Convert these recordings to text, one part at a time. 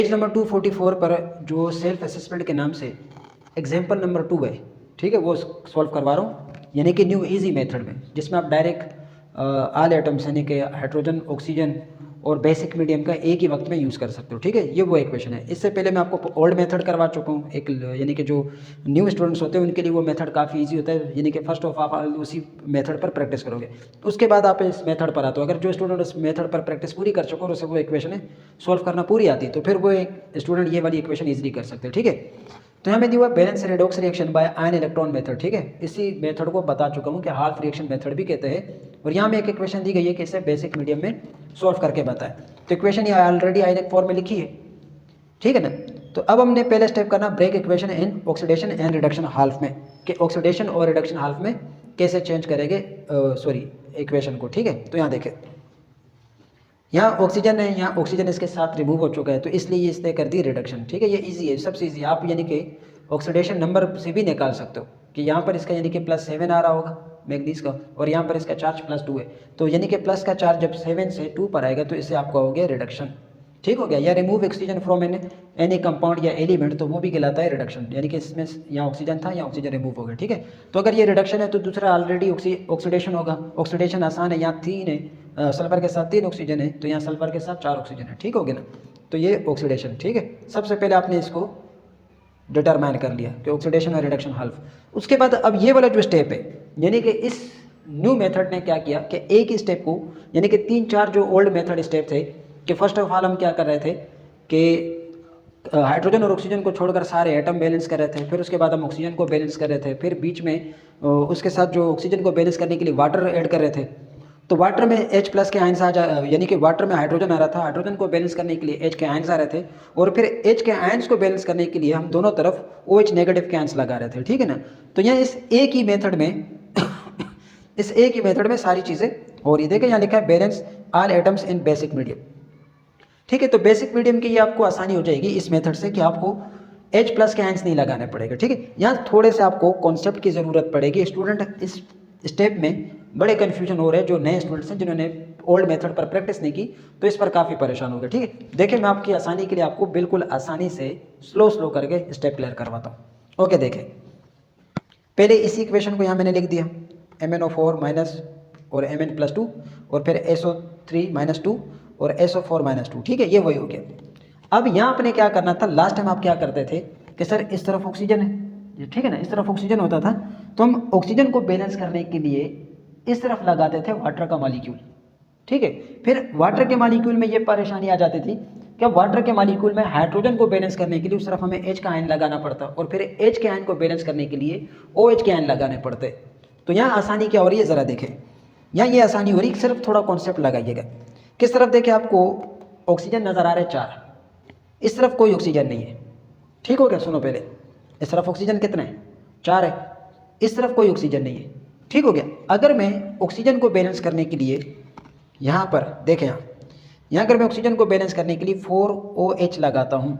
Page number 244 पर जो self assessment के नाम से एग्जाम्पल नंबर 2 है, ठीक है, वो सॉल्व करवा रहा हूँ, यानी कि न्यू इजी मेथड में, जिसमें आप डायरेक्ट ऑल एटम्स यानी कि हाइड्रोजन, ऑक्सीजन और बेसिक मीडियम का एक ही वक्त में यूज़ कर सकते हो, ठीक है। ये वो इक्वेशन है। इससे पहले मैं आपको ओल्ड मेथड करवा चुका हूँ एक, यानी कि जो न्यू स्टूडेंट्स होते हैं उनके लिए वो मेथड काफ़ी इजी होता है, यानी कि फर्स्ट ऑफ आप उसी मेथड पर प्रैक्टिस करोगे, उसके बाद आप इस मेथड पर आते हो। अगर जो स्टूडेंट उस मेथड पर प्रैक्टिस पूरी कर चुका और उसे वो इक्वेशन सॉल्व करना पूरी आती है, तो फिर वो एक स्टूडेंट ये वाली इक्वेशन ईजिली कर सकते हैं, ठीक है। तो यहाँ पे दिया हुआ balance redox reaction by ion electron method, ठीक है। इसी मेथड को बता चुका हूँ कि हाल्फ रिएक्शन मेथड भी कहते हैं। और यहाँ में एक इक्वेशन दी गई है कि इसे बेसिक मीडियम में सॉल्व करके बताएं। तो इक्वेशन ये ऑलरेडी आयनिक फॉर्म में लिखी है, ठीक है ना। तो अब हमने पहले स्टेप करना break equation in oxidation and reduction half में, कि ऑक्सीडेशन और रिडक्शन हाल्फ में कैसे चेंज करेंगे इक्वेशन को, ठीक है। तो यहाँ देखें, यहाँ ऑक्सीजन है, यहाँ ऑक्सीजन इसके साथ रिमूव हो चुका है, तो इसलिए इसने कर दी रिडक्शन, ठीक है। ये इजी है, सबसे इजी। आप यानी कि ऑक्सीडेशन नंबर से भी निकाल सकते हो कि यहाँ पर इसका यानी कि +7 आ रहा होगा मैग्नीज का, और यहाँ पर इसका चार्ज +2 है, तो यानी कि प्लस का चार्ज जब 7 से 2 पर आएगा तो इससे आपका हो गया रिडक्शन, ठीक हो गया। या remove oxygen from any compound या एलिमेंट, तो वो भी कहलाता है रिडक्शन, यानी कि इसमें यहाँ ऑक्सीजन था, यहाँ ऑक्सीजन रिमूव हो गया, ठीक है। तो अगर ये रिडक्शन है तो दूसरा ऑलरेडी ऑक्सीडेशन होगा। ऑक्सीडेशन आसान है, यहाँ 3 है, सल्फर के साथ 3 ऑक्सीजन है, तो यहाँ सल्फर के साथ 4 ऑक्सीजन है, ठीक हो गया ना। तो ये ऑक्सीडेशन, ठीक है। सबसे पहले आपने इसको डिटरमाइन कर लिया कि ऑक्सीडेशन और रिडक्शन हाल्फ। उसके बाद अब ये वाला जो स्टेप है, यानी कि इस न्यू मेथड ने क्या किया कि एक ही स्टेप को, यानी कि 3-4 जो ओल्ड मेथड स्टेप थे, कि फर्स्ट ऑफ ऑल हम क्या कर रहे थे कि हाइड्रोजन और ऑक्सीजन को छोड़कर सारे एटम बैलेंस कर रहे थे, फिर उसके बाद हम ऑक्सीजन को बैलेंस कर रहे थे, फिर बीच में उसके साथ जो ऑक्सीजन को बैलेंस करने के लिए वाटर ऐड कर रहे थे। तो वाटर में H+ के आयंस यानी कि वाटर में हाइड्रोजन आ रहा था, हाइड्रोजन को बैलेंस करने के लिए H के आयंस आ रहे थे, और फिर H के आयंस को बैलेंस करने के लिए हम दोनों तरफ OH नेगेटिव के आयंस लगा रहे थे, ठीक है ना। तो यहाँ इस एक ही मेथड में इस एक ही मेथड में सारी चीज़ें हो रही। देखिए यहाँ लिखा है balance all atoms in basic medium, ठीक है। तो बेसिक मीडियम की ये आपको आसानी हो जाएगी इस मेथड से कि आपको H+ के आयंस नहीं लगाने पड़ेगा, ठीक है। यहाँ थोड़े से आपको कॉन्सेप्ट की ज़रूरत पड़ेगी। स्टूडेंट इस स्टेप में बड़े कन्फ्यूजन हो रहे हैं, जो नए स्टूडेंट्स हैं जिन्होंने ओल्ड मेथड पर प्रैक्टिस नहीं की, तो इस पर काफ़ी परेशान हो गए, ठीक है। देखिए मैं आपकी आसानी के लिए आपको बिल्कुल आसानी से स्लो करके स्टेप क्लियर करवाता हूँ। ओके, देखें पहले इसी इक्वेशन को यहाँ मैंने लिख दिया, MnO4 माइनस और Mn+2 और फिर SO3 - 2 और SO4 - 2, ठीक है, ये वही हो गया। अब यहाँ आपने क्या करना था, लास्ट टाइम आप क्या करते थे कि सर इस तरफ ऑक्सीजन है, ठीक है ना, इस तरफ ऑक्सीजन होता था, तो हम ऑक्सीजन को बैलेंस करने के लिए इस तरफ लगाते थे वाटर का मॉलिक्यूल, ठीक है। फिर वाटर के मॉलिक्यूल में ये परेशानी आ जाती थी कि वाटर के मॉलिक्यूल में हाइड्रोजन को बैलेंस करने के लिए उस तरफ हमें H का आयन लगाना पड़ता, और फिर H के आयन को बैलेंस करने के लिए OH के आयन लगाने पड़ते। तो यहाँ आसानी क्या हो रही है, ज़रा देखें, यहाँ ये आसानी हो रही है, सिर्फ थोड़ा कॉन्सेप्ट लगाइएगा। किस तरफ देखें, आपको ऑक्सीजन नज़र आ रहे हैं 4, इस तरफ कोई ऑक्सीजन नहीं है, ठीक हो गया। सुनो पहले, इस तरफ ऑक्सीजन कितने हैं, 4 है, इस तरफ कोई ऑक्सीजन नहीं है, ठीक हो गया। अगर मैं ऑक्सीजन को बैलेंस करने के लिए यहाँ पर देखें, यहाँ अगर मैं ऑक्सीजन को बैलेंस करने के लिए 4OH लगाता हूँ,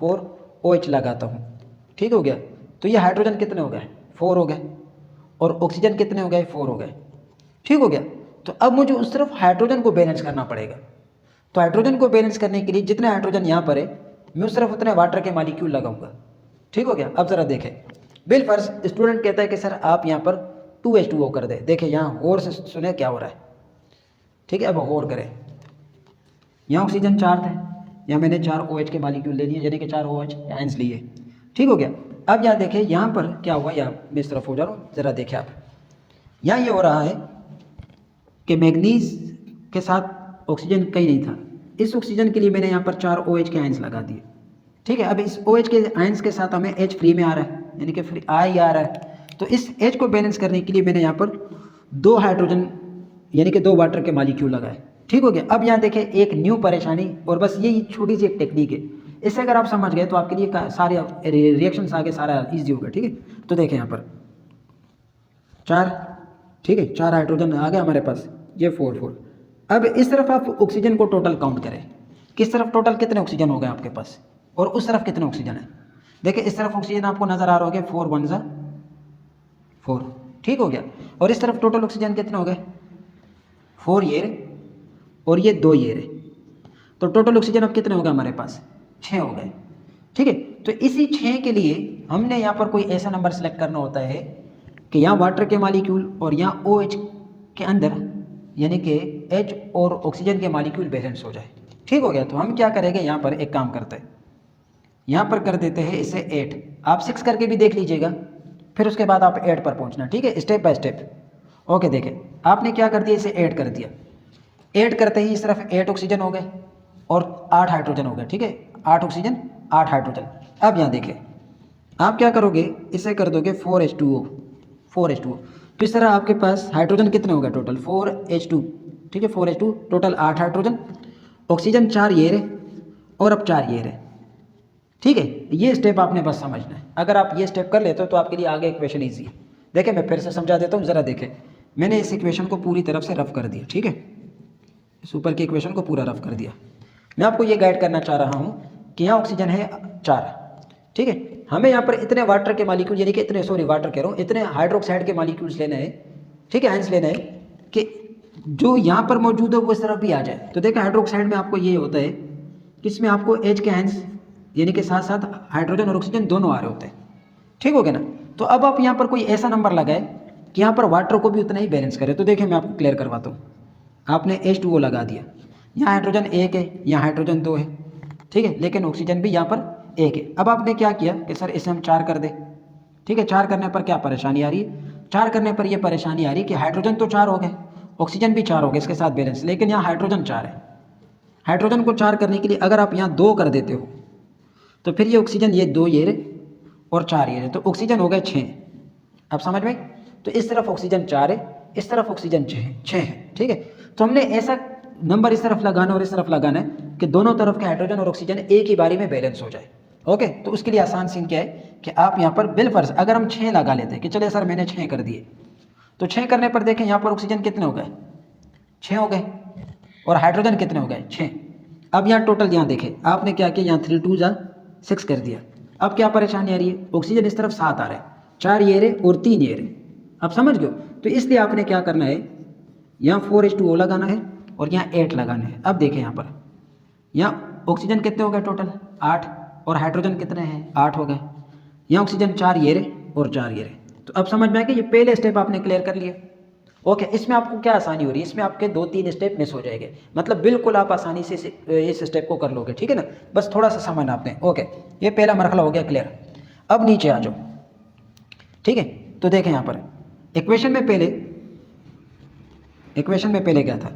4OH लगाता हूँ, ठीक हो गया। तो ये हाइड्रोजन कितने हो गए, 4 हो गए, और ऑक्सीजन कितने हो गए, 4 हो गए, ठीक हो गया। तो अब मुझे उस तरफ हाइड्रोजन को बैलेंस करना पड़ेगा। तो हाइड्रोजन को बैलेंस करने के लिए जितने हाइड्रोजन यहाँ पर है, मैं उस तरफ उतने वाटर के मॉलिक्यूल लगाऊंगा, ठीक हो गया। अब ज़रा देखें, बिल फर्ज स्टूडेंट कहता है कि सर आप यहाँ पर 2H2O कर दे। देखिए यहाँ गौर से सुने क्या हो रहा है, ठीक है। अब गौर करें, यहाँ ऑक्सीजन 4 थे, यहाँ मैंने 4 OH के मॉलिक्यूल ले लिए, यानी कि 4 OH आयंस लिए, ठीक हो गया। अब यहाँ देखें यहाँ पर क्या हुआ, यहाँ मैं इस तरफ हो जा रहा हूँ, ज़रा देखें आप, यहाँ ये हो रहा है कि मैग्नीज के साथ ऑक्सीजन कहीं नहीं था, इस ऑक्सीजन के लिए मैंने यहाँ पर 4 OH के आयंस लगा दिए, ठीक है। अब इस OH के आयंस के साथ हमें H फ्री में आ रहा है, यानी कि फ्री I आ रहा है, तो इस H को बैलेंस करने के लिए मैंने यहाँ पर 2 हाइड्रोजन यानी कि 2 वाटर के मॉलिक्यूल लगाए, ठीक हो गया। अब यहाँ देखें एक न्यू परेशानी, और बस यही छोटी सी एक टेक्निक है, इससे अगर आप समझ गए तो आपके लिए सारे रिएक्शंस आगे सारा ईजी होगा, ठीक है। तो देखें यहाँ पर 4, ठीक है, 4 हाइड्रोजन आ गए हमारे पास, ये 4। अब इस तरफ आप ऑक्सीजन को टोटल काउंट करें, किस तरफ टोटल कितने ऑक्सीजन हो गए आपके पास, और उस तरफ कितने ऑक्सीजन है। देखिए इस तरफ ऑक्सीजन आपको नजर आ रहा होगा 4 1 ज़ा 4, ठीक हो गया। और इस तरफ टोटल ऑक्सीजन कितने हो गए, 4 ये और ये 2 ये। तो टोटल ऑक्सीजन अब कितने हो गए हमारे पास, 6 हो गए। ठीक है, तो इसी 6 के लिए हमने यहाँ पर कोई ऐसा नंबर सेलेक्ट करना होता है कि यहाँ वाटर के मालिक्यूल और यहाँ OH के अंदर यानी कि H और ऑक्सीजन के मालिक्यूल बैलेंस हो जाए। ठीक हो गया, तो हम क्या करेंगे, यहाँ पर एक काम करते हैं, यहाँ पर कर देते हैं इसे 8। आप 6 करके भी देख लीजिएगा, फिर उसके बाद आप 8 पर पहुँचना। ठीक है, स्टेप बाय स्टेप। ओके, देखें आपने क्या कर दिया, इसे 8 कर दिया। 8 करते ही इस तरफ 8 ऑक्सीजन हो गए और 8 हाइड्रोजन हो गए। ठीक है, 8 ऑक्सीजन 8 हाइड्रोजन। अब यहाँ देखें, आप क्या करोगे, इसे कर दोगे 4H2O, 4H2O। तो इस तरह आपके पास हाइड्रोजन कितने हो गए टोटल, 4H2। ठीक है, 4H2 टोटल 8 हाइड्रोजन, ऑक्सीजन 4 ये रहे और अब 4 ये रहे। ठीक है, ये स्टेप आपने बस समझना है। अगर आप ये स्टेप कर लेते हो तो आपके लिए आगे इक्वेशन ईजी है। देखें मैं फिर से समझा देता हूँ, ज़रा देखें। मैंने इस इक्वेशन को पूरी तरफ से रफ कर दिया। ठीक है, इस ऊपर की इक्वेशन को पूरा रफ कर दिया। मैं आपको ये गाइड करना चाह रहा हूँ कि यहाँ ऑक्सीजन है 4। ठीक है, हमें यहाँ पर इतने वाटर के मालिक्यूल यानी कि इतने वाटर कह रहा हूँ, इतने हाइड्रोक्साइड के मालिक्यूल्स लेने हैं। ठीक है, आयंस लेना है कि जो यहाँ पर मौजूद है वो इस तरफ भी आ जाए। तो देखिए हाइड्रोक्साइड में आपको ये होता है कि इसमें आपको H के आयंस यानी कि साथ साथ हाइड्रोजन और ऑक्सीजन दोनों आ रहे होते हैं। ठीक हो गया ना। तो अब आप यहाँ पर कोई ऐसा नंबर लगाए कि यहाँ पर वाटर को भी उतना ही बैलेंस करे। तो देखिए मैं आपको क्लियर करवाता हूँ। आपने H2O लगा दिया, यहाँ हाइड्रोजन 1 है, यहाँ हाइड्रोजन 2 है। ठीक है, लेकिन ऑक्सीजन भी यहाँ पर 1 है। अब आपने क्या किया कि सर इसे हम 4 कर दें। ठीक है, 4 करने पर क्या परेशानी आ रही है, 4 करने पर यह परेशानी आ रही है कि हाइड्रोजन तो 4 हो गए, ऑक्सीजन भी 4 हो गए इसके साथ बैलेंस, लेकिन यहाँ हाइड्रोजन 4 है। हाइड्रोजन को 4 करने के लिए अगर आप यहाँ 2 कर देते हो तो फिर ये ऑक्सीजन ये 2 ये रहे और 4 ये रहे, तो ऑक्सीजन हो गए 6। आप समझ में, तो इस तरफ ऑक्सीजन 4 है, इस तरफ ऑक्सीजन 6 है। ठीक है, तो हमने ऐसा नंबर इस तरफ लगाना और इस तरफ लगाना है कि दोनों तरफ के हाइड्रोजन और ऑक्सीजन एक ही बारी में बैलेंस हो जाए। ओके, तो उसके लिए आसान सीन क्या है कि आप यहाँ पर बिलफर्ज अगर हम 6 लगा लेते हैं कि चले सर मैंने 6 कर दिए, तो 6 करने पर देखें यहाँ पर ऑक्सीजन कितने हो गए, 6 हो गए और हाइड्रोजन कितने हो गए, 6। अब यहाँ टोटल यहाँ देखें आपने क्या किया, यहाँ 3 2 जा 6 कर दिया। अब क्या परेशानी आ रही है, ऑक्सीजन इस तरफ 7 आ रहा है, 4 ये रहे और 3 ये रहे। आप समझ गए। तो इसलिए आपने क्या करना है, यहाँ 4H2O लगाना है और यहाँ 8 लगाना है। अब देखें यहाँ पर, यहाँ ऑक्सीजन कितने हो गए टोटल 8 और हाइड्रोजन कितने हैं 8 हो गए। यहाँ ऑक्सीजन 4 ये रहे और 4 ये रहे। तो अब समझ में आया कि ये पहले स्टेप आपने क्लियर कर लिया। ओके, इसमें आपको क्या आसानी हो रही है, इसमें आपके 2-3 स्टेप मिस हो जाएंगे, मतलब बिल्कुल आप आसानी से इस स्टेप को कर लोगे। ठीक है ना, बस थोड़ा सा समझना आपने। ओके, ये पहला मरहला हो गया क्लियर। अब नीचे आ जाओ। ठीक है, तो देखें यहाँ पर इक्वेशन में पहले क्या था,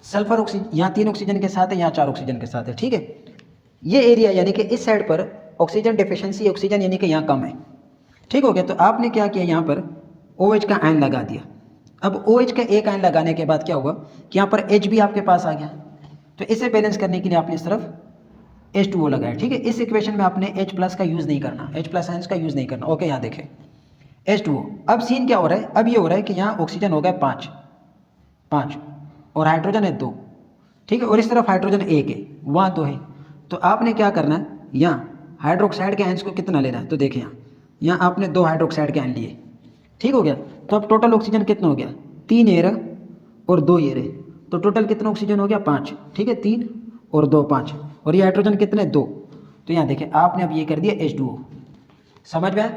सल्फर ऑक्सीजन यहाँ 3 ऑक्सीजन के साथ है, यहाँ 4 ऑक्सीजन के साथ है। ठीक है, ये एरिया यानी कि इस साइड पर ऑक्सीजन डिफिशिएंसी, ऑक्सीजन यानी कि यहाँ कम है। ठीक हो गया, तो आपने क्या किया, यहाँ पर OH का आयन लगा दिया। अब OH का एक आयन लगाने के बाद क्या हुआ कि यहाँ पर H भी आपके पास आ गया। तो इसे बैलेंस करने के लिए आपने इस तरफ H2O लगाया। ठीक है, इस इक्वेशन में आपने H+ का यूज़ नहीं करना, H+ आयंस का यूज़ नहीं करना। ओके, यहाँ देखें H2O। अब सीन क्या हो रहा है, अब ये हो रहा है कि यहाँ ऑक्सीजन हो गया 5 और हाइड्रोजन है 2। ठीक है, और इस तरफ हाइड्रोजन 1 है, वहाँ 2 है। तो आपने क्या करना है, यहाँ हाइड्रोक्साइड के आयंस को कितना लेना है, तो देखें यहाँ आपने 2 हाइड्रोक्साइड के आयन लिए। ठीक हो गया, तो अब टोटल ऑक्सीजन कितना हो गया, 3 ये रहा और 2 ये रहे, तो टोटल कितना ऑक्सीजन हो गया 5। ठीक है, 3 और 2 5, और ये हाइड्रोजन कितने 2। तो यहाँ देखें आपने अब ये कर दिया H2O। समझ में आया,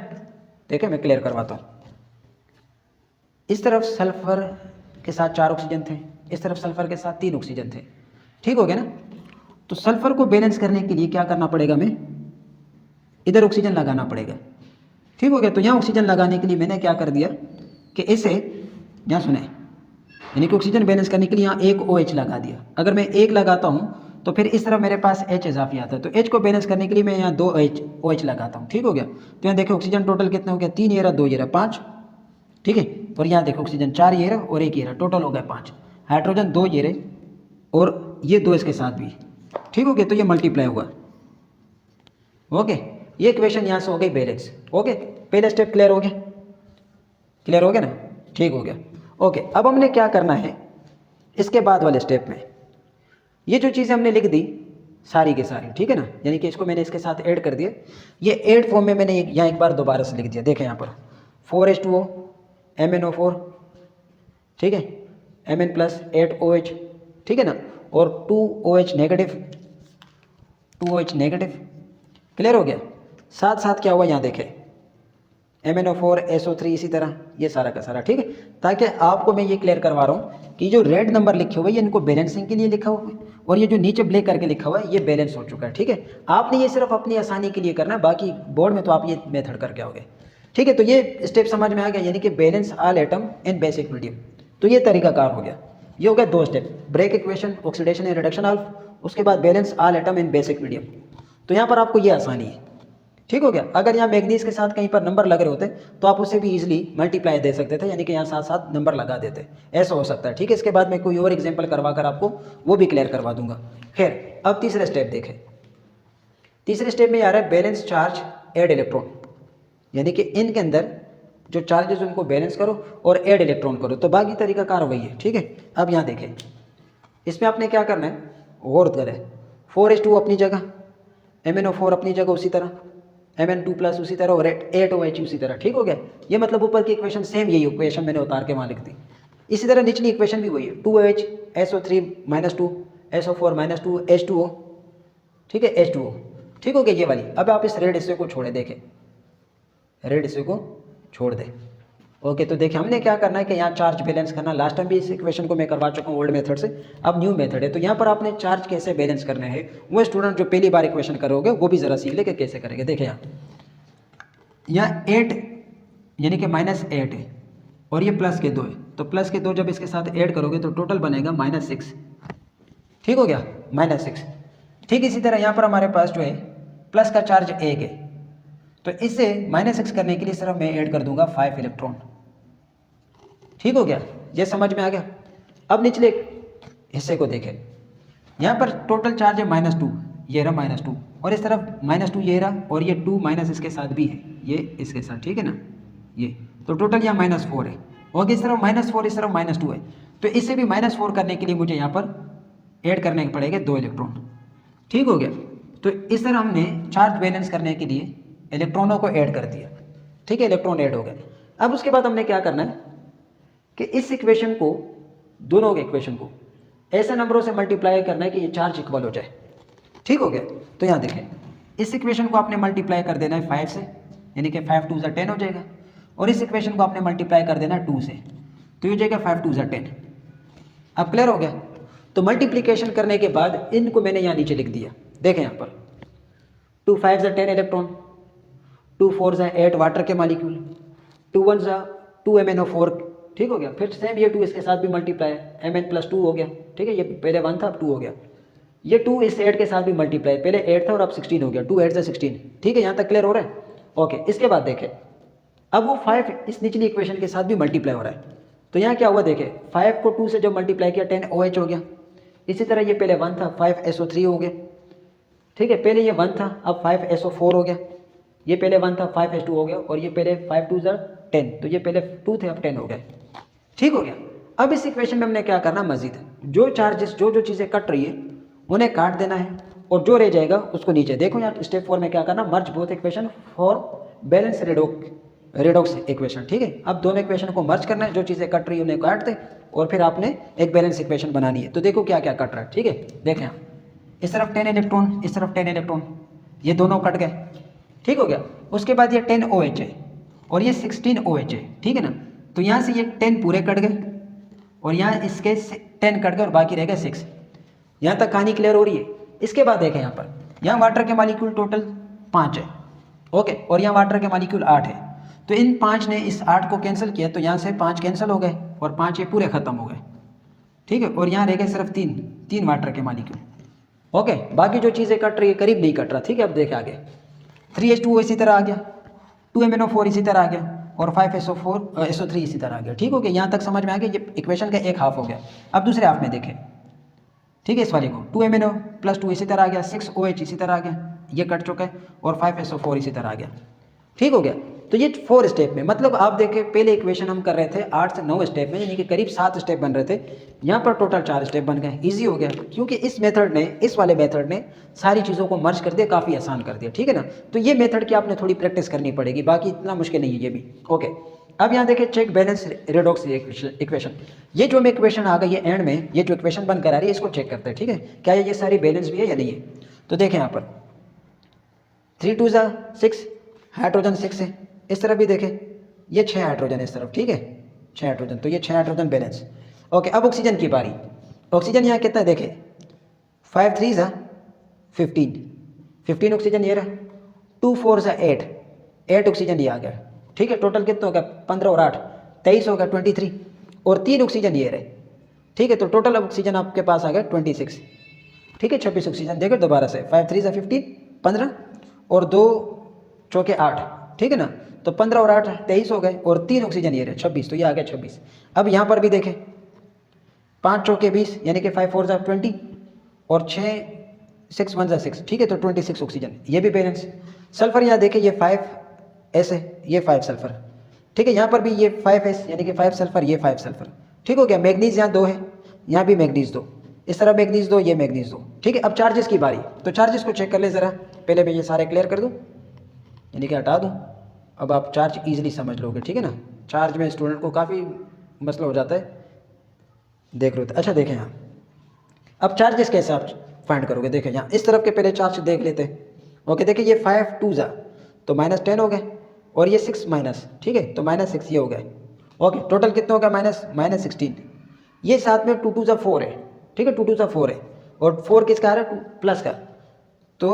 देखें मैं क्लियर करवाता हूँ। इस तरफ सल्फर के साथ 4 ऑक्सीजन थे, इस तरफ सल्फर के साथ 3 ऑक्सीजन थे। ठीक हो गया ना। तो सल्फर को बैलेंस करने के लिए क्या करना पड़ेगा, हमें इधर ऑक्सीजन लगाना पड़ेगा। ठीक हो गया, तो यहाँ ऑक्सीजन लगाने के लिए मैंने क्या कर दिया कि इसे यहाँ सुने, यानी कि ऑक्सीजन बैलेंस करने के लिए यहाँ एक OH लगा दिया। अगर मैं 1 लगाता हूँ तो फिर इस तरफ मेरे पास H इजाफी आता है, तो H को बैलेंस करने के लिए मैं यहाँ 2 OH लगाता हूँ। ठीक हो गया, तो यहाँ देखो ऑक्सीजन टोटल कितना हो गया, 3 ये रहा 2 ये रहा 5। ठीक है, और यहाँ देखो ऑक्सीजन 4 ये रहा और 1 ये रहा, टोटल हो गया 5। हाइड्रोजन 2 ये रहे और ये 2 इसके साथ भी। ठीक हो गया, तो ये मल्टीप्लाई हुआ। ओके, ये इक्वेशन यहाँ से हो गई बैलेंस। ओके, पहला स्टेप क्लियर हो गया ना, ठीक हो गया। ओके, अब हमने क्या करना है इसके बाद वाले स्टेप में, ये जो चीज़ें हमने लिख दी सारी के सारी, ठीक है ना, यानी कि इसको मैंने इसके साथ ऐड कर दिया। ये ऐड फॉर्म में मैंने यहाँ एक बार दोबारा से लिख दिया। देखें यहाँ पर 4H2O MnO4, ठीक है, Mn+8OH, ठीक है ना, और 2OH negative 2OH negative. Clear हो गया। साथ साथ क्या हुआ यहाँ देखें, MnO4 SO3 इसी तरह, ये सारा का सारा। ठीक है, ताकि आपको मैं ये क्लियर करवा रहा हूँ कि जो रेड नंबर लिखे हुए ये इनको बैलेंसिंग के लिए लिखा हुआ है, और ये जो नीचे ब्लैक करके लिखा हुआ है ये बैलेंस हो चुका है। ठीक है, आपने ये सिर्फ अपनी आसानी के लिए करना है, बाकी बोर्ड में तो आप ये मेथड करके आओगे। ठीक है, तो ये स्टेप समझ में आ गया, यानी कि balance all atom in basic medium. तो ये तरीकाकार हो गया, ये हो गया 2 step, break equation, oxidation and reduction of, उसके बाद balance all atom in basic medium. तो यहाँ पर आपको ये आसानी है। ठीक हो गया। अगर यहाँ मैग्नीज के साथ कहीं पर नंबर लग रहे होते तो आप उसे भी इजीली मल्टीप्लाई दे सकते थे, यानी कि यहाँ साथ साथ नंबर लगा देते, ऐसा हो सकता है। ठीक है, इसके बाद मैं कोई और एग्जांपल करवा कर आपको वो भी क्लियर करवा दूंगा। खैर, अब तीसरे स्टेप देखें। तीसरे स्टेप में आ रहा है बैलेंस चार्ज एड इलेक्ट्रॉन, यानी कि इनके अंदर जो चार्जेस उनको बैलेंस करो और एड इलेक्ट्रॉन करो। तो बाकी तरीका कार वही है। ठीक है, अब यहाँ देखें, इसमें आपने क्या करना है, गौर करें, 4s2 अपनी जगह, MnO4 अपनी जगह उसी तरह, Mn2+ उसी तरह, और 8OH उसी तरह। ठीक हो गया। ये मतलब ऊपर की इक्वेशन सेम, यही इक्वेशन मैंने उतार के वहाँ लिख दी। इसी तरह निचली इक्वेशन भी वही है, 2OH SO3 -2 SO4 -2 H2O। ठीक है, H2O। ठीक हो गया, ये वाली। अब आप इस रेड हिस्से को छोड़े, देखें रेड हिस्से को छोड़ दें। ओके, तो देखिए हमने क्या करना है कि यहाँ चार्ज बैलेंस करना, लास्ट टाइम भी इस इक्वेशन को मैं करवा चुका हूँ ओल्ड मेथड से, अब न्यू मेथड है। तो यहाँ पर आपने चार्ज कैसे बैलेंस करना है, वो स्टूडेंट जो पहली बार इक्वेशन करोगे वो भी ज़रा सीख ले कि कैसे करेंगे। देखिए यहाँ 8 यानी कि -8 है और ये प्लस के 2 है, तो प्लस के 2 जब इसके साथ ऐड करोगे तो टोटल बनेगा -6। ठीक हो गया, -6। ठीक इसी तरह यहाँ पर हमारे पास जो है प्लस का चार्ज 1 है, तो इससे -6 करने के लिए सिर्फ मैं ऐड कर दूंगा 5 इलेक्ट्रॉन। ठीक हो गया, ये समझ में आ गया। अब निचले हिस्से को देखें, यहाँ पर टोटल चार्ज है -2, ये रहा -2, और इस तरफ -2 ये रहा, और ये 2 माइनस इसके साथ भी है, ये इसके साथ। ठीक है ना, ये तो टोटल यहाँ -4 है, और इस तरफ -4, इस तरफ -2 है। तो इससे भी -4 करने के लिए मुझे यहाँ पर ऐड करने पड़ेंगे 2 इलेक्ट्रॉन। ठीक हो गया। तो इस तरह हमने चार्ज बैलेंस करने के लिए इलेक्ट्रॉनों को ऐड कर दिया। ठीक है, इलेक्ट्रॉन ऐड हो गए। अब उसके बाद हमने क्या करना है कि इस इक्वेशन को, दोनों के इक्वेशन को ऐसे नंबरों से मल्टीप्लाई करना है कि ये चार्ज इक्वल हो जाए। ठीक हो गया। तो यहाँ देखें, इस इक्वेशन को आपने मल्टीप्लाई कर देना है 5 से, यानी कि 5 2 10 हो जाएगा, और इस इक्वेशन को आपने मल्टीप्लाई कर देना है 2 से, तो ये हो जाएगा 5 2 10। अब क्लियर हो गया। तो मल्टीप्लीकेशन करने के बाद इनको मैंने यहाँ नीचे लिख दिया। देखें यहाँ पर 2 5 10 इलेक्ट्रॉन, 2 4 8 वाटर के मालिक्यूल, 2 1 2 MnO4। ठीक हो गया। फिर सेम ये 2 इसके साथ भी मल्टीप्लाई है, Mn+2 हो गया। ठीक है, ये पहले 1 था अब 2 हो गया। ये 2 इस 8 के साथ भी मल्टीप्लाई, पहले 8 था और अब 16 हो गया, 2 8 16। ठीक है, यहाँ तक क्लियर हो रहा है। ओके, इसके बाद देखें, अब वो 5 इस निचली इक्वेशन के साथ भी मल्टीप्लाई हो रहा है। तो यहाँ क्या हुआ देखें, 5 को 2 से जब मल्टीप्लाई किया 10OH हो गया। इसी तरह ये पहले 1 था, 5SO3 हो गया। ठीक है, पहले ये 1 था, अब 5SO4 हो गया। ये पहले 1 था, 5S2 हो गया, और ये पहले 5 2 10, तो ये पहले 2 थे अब 10 हो गए। ठीक हो गया। अब इस इक्वेशन में हमने क्या करना, मजीद जो चार्जेस जो चीज़ें कट रही है उन्हें काट देना है, और जो रह जाएगा उसको नीचे। देखो यहाँ स्टेप 4 में क्या करना, merge both equation for balance redox equation. ठीक है, अब दोनों इक्वेशन को मर्ज करना है, जो चीज़ें कट रही है उन्हें काट दे, और फिर आपने एक बैलेंस इक्वेशन बनानी है। तो देखो क्या क्या कट रहा है। ठीक है, देखें यहाँ इस तरफ 10 इलेक्ट्रॉन, इस तरफ 10 इलेक्ट्रॉन, ये दोनों कट गए। ठीक हो गया। उसके बाद ये 10OH है और ये 16OH है। ठीक है ना, तो यहाँ से ये 10 पूरे कट गए, और यहाँ इसके 10 कट गए, और बाकी रह गए 6। यहाँ तक कहानी क्लियर हो रही है। इसके बाद देखें यहाँ पर, यहाँ वाटर के मालिक्यूल टोटल 5 है। ओके, और यहाँ वाटर के मालिक्यूल 8 है। तो इन 5 ने इस 8 को कैंसिल किया, तो यहाँ से 5 कैंसिल हो गए, और 5 ये पूरे ख़त्म हो गए। ठीक है, और यहाँ रह गए सिर्फ 3 वाटर के मालिक्यूल। ओके, बाकी जो चीज़ें कट रही है करीब नहीं कट रहा। ठीक है, अब देखें आगे, 3H2O इसी तरह आ गया, 2 MnO4 इसी तरह आ गया, और 5SO3 इसी तरह आ गया। ठीक हो गया, यहाँ तक समझ में आ गया। ये इक्वेशन का एक हाफ हो गया। अब दूसरे हाफ में देखें, ठीक है, इस वाले को 2 MnO+2 इसी तरह आ गया, 6OH इसी तरह आ गया, ये कट चुका है, और 5SO4 इसी तरह आ गया। ठीक हो गया। तो ये 4 स्टेप में, मतलब आप देखें पहले इक्वेशन हम कर रहे थे 8 से 9 स्टेप में, यानी कि करीब 7 स्टेप बन रहे थे, यहाँ पर टोटल 4 स्टेप बन गए। इजी हो गया, क्योंकि इस मेथड ने, इस वाले मेथड ने सारी चीज़ों को मर्ज कर दिया, काफ़ी आसान कर दिया। ठीक है ना, तो ये मेथड की आपने थोड़ी प्रैक्टिस करनी पड़ेगी, बाकी इतना मुश्किल नहीं है ये भी। ओके, अब यहाँ देखिए चेक बैलेंस रेडॉक्स इक्वेशन। ये जो हमें इक्वेशन आ गई है एंड में, ये जो इक्वेशन बनकर आ रही है इसको चेक करते हैं। ठीक है, क्या ये सारी बैलेंस भी है या नहीं है। तो देखें यहाँ पर 3 2 6, हाइड्रोजन 6 है। इस तरफ भी देखें, ये 6 हाइड्रोजन है इस तरफ, ठीक है 6 हाइड्रोजन, तो ये 6 हाइड्रोजन बैलेंस। ओके, अब ऑक्सीजन की बारी। ऑक्सीजन यहाँ कितना है देखें, 5 3 15 ऑक्सीजन ये रहा, 2 4 8 ऑक्सीजन ये आ गया, ठीक है। टोटल कितना हो गया, 15 और 8 23 हो गया 23, और 3 ऑक्सीजन ये रहे, ठीक है। तो टोटल ऑक्सीजन आपके पास आ गया 26, ठीक है। 26 ऑक्सीजन देखें दोबारा से, 5 3 15 15 और 2 चौके 8, ठीक है ना। तो 15 और 8 23 हो गए, और 3 ऑक्सीजन ये रहे 26, तो ये आ गया 26। अब यहाँ पर भी देखें 5 चौके 20 यानी कि 5 4 20 और 6 6 1 6, ठीक है। तो 26 ऑक्सीजन, ये भी बैलेंस। सल्फर यहाँ देखें, ये 5 एस है, ये 5 सल्फर, ठीक है। यहाँ पर भी ये 5 एस यानी कि 5 सल्फर, ये 5 सल्फर, ठीक हो गया। मैग्नीज यहाँ 2 है, यहाँ भी मैग्नीज 2, इस तरह मैग्नीज 2, ये मैग्नीज 2, ठीक है। अब चार्जेस की बारी, तो चार्जेस को चेक कर ले ज़रा। पहले मैं ये सारे क्लियर कर दूँ, यानी कि हटा दूँ। अब आप चार्ज ईजिली समझ लोगे, ठीक है ना। चार्ज में स्टूडेंट को काफ़ी मसला हो जाता है, देख रहे हो। अच्छा देखें यहाँ, अब चार्जेस कैसे आप फाइंड करोगे, देखें यहाँ इस तरफ के पहले चार्ज देख लेते हैं। ओके, देखिए ये 5 2 तो -10 हो गए, और ये 6 माइनस, ठीक है। तो -6 ये हो गए। ओके, टोटल कितना हो गया, -16। ये साथ में 2 2 4 है, ठीक है। 2 2 4 है, और 4 किसका आ रहा है, प्लस का। तो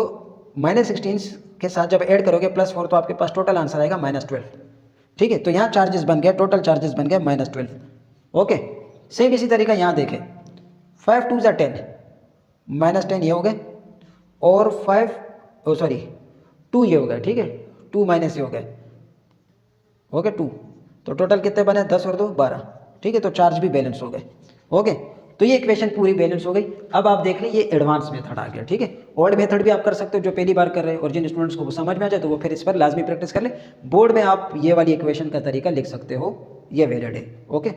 -16 के साथ जब ऐड करोगे +4, तो आपके पास टोटल आंसर आएगा -12, ठीक है। तो यहाँ चार्जेस बन गए, टोटल चार्जेस बन गए -12। ओके, सेम इसी तरीका यहाँ देखें, 5 2 10 -10 ये हो गए, और 2 ये हो गए, ठीक है। 2 माइनस ये हो गए, ओके 2। तो टोटल कितने बने, 10 और 2 12, ठीक है। तो चार्ज भी बैलेंस हो गए। ओके, तो ये इक्वेशन पूरी बैलेंस हो गई। अब आप देख लें, ये एडवांस मेथड आ गया, ठीक है। ओल्ड मेथड भी आप कर सकते हो जो पहली बार कर रहे हैं, और जिन स्टूडेंट्स को वो समझ में आ जाए तो वो फिर इस पर लाजमी प्रैक्टिस कर ले। बोर्ड में आप ये वाली इक्वेशन का तरीका लिख सकते हो, ये वैलिड है। ओके।